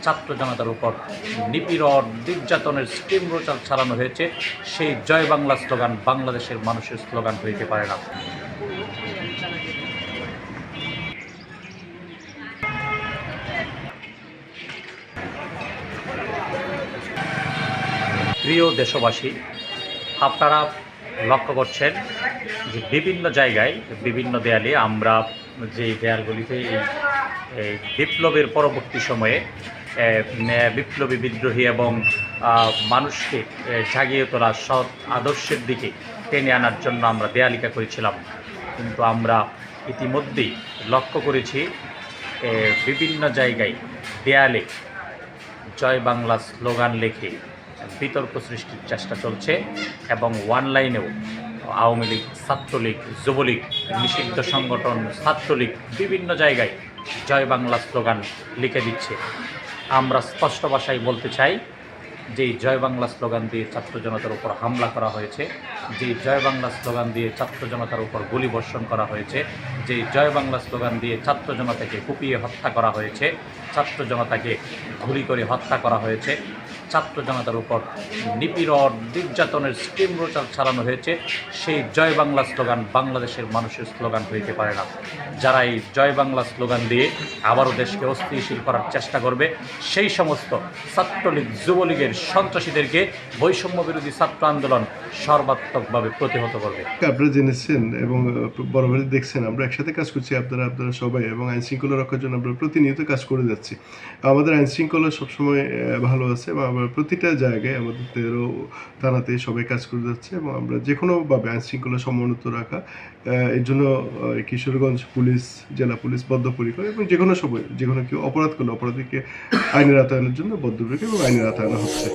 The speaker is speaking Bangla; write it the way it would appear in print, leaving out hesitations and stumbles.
ছাত্র জনতার উপর নিপীড়ন নির্যাতনের স্টিম রোচাল চালানো হয়েছে, সেই জয় বাংলা স্লোগান বাংলাদেশের মানুষের স্লোগান হইতে পারে না। প্রিয় দেশবাসী, আপনারা লক্ষ্য করছেন যে বিভিন্ন জায়গায় বিভিন্ন দেয়ালে আমরা যে দেয়ালগুলিতে এই বিপ্লবের পরবর্তী সময়ে বিপ্লবী বিদ্রোহী এবং মানুষকে জাগিয়ে তোলা সৎ আদর্শের দিকে টেনে আনার জন্য আমরা দেয়ালিকা করেছিলাম। কিন্তু আমরা ইতিমধ্যেই লক্ষ্য করেছি বিভিন্ন জায়গায় দেয়ালে জয় বাংলা স্লোগান লিখে বিতর্ক সৃষ্টির চেষ্টা চলছে এবং অনলাইনেও আওয়ামী লীগ, ছাত্রলীগ, যুবলীগ, নিষিদ্ধ সংগঠন ছাত্রলীগ বিভিন্ন জায়গায় জয় বাংলা স্লোগান লিখে দিচ্ছে। আমরা স্পষ্ট ভাষায় বলতে চাই যে জয় বাংলা স্লোগান দিয়ে ছাত্র জনতার উপর হামলা করা হয়েছে, যে জয় বাংলা স্লোগান দিয়ে ছাত্র জনতার উপর গুলি বর্ষণ করা হয়েছে, যে জয় বাংলা স্লোগান দিয়ে ছাত্র জনতাকে কুপিয়ে হত্যা করা হয়েছে, ছাত্র জনতাকে গুলি করে হত্যা করা হয়েছে, ছাত্র জনতার উপর নিপীড়ন নির্যাতনের স্টিম রোচাল চালানো হয়েছে, সেই জয় বাংলা স্লোগান বাংলাদেশের মানুষের স্লোগান হইতে পারে না। যারা এই জয় বাংলা স্লোগান দিয়ে আবারও দেশকে অস্থিতিশীল করার চেষ্টা করবে, সেই সমস্ত ছাত্রলীগ, যুবলীগের সন্ত্রাসীদেরকে বৈষম্য বিরোধী ছাত্র আন্দোলন সর্বাত্মকভাবে প্রতিহত করবে। আপনারা জেনেছেন এবং বরাবরই দেখছেন আমরা একসাথে কাজ করছি, আপনারা সবাই, এবং আইন শৃঙ্খলা রক্ষার জন্য আমরা প্রতিনিয়ত কাজ করে যাচ্ছি। আমাদের আইন শৃঙ্খলা সবসময় ভালো আছে এবং আমরা প্রতিটা জায়গায় আমাদের 13 থানাতে সবাই কাজ করে যাচ্ছে এবং আমরা যে কোনোভাবে আইন শৃঙ্খলা সমুন্নত রাখা, এর জন্য কিশোরগঞ্জ পুলিশ, জেলা পুলিশ বদ্ধপরিকর এবং যে কোনো সময় যে কোনো কেউ অপরাধ করলে অপরাধীকে আইনের আওতায় আনার জন্য বদ্ধপরিকর এবং আইনের আওতায় আনা হচ্ছে।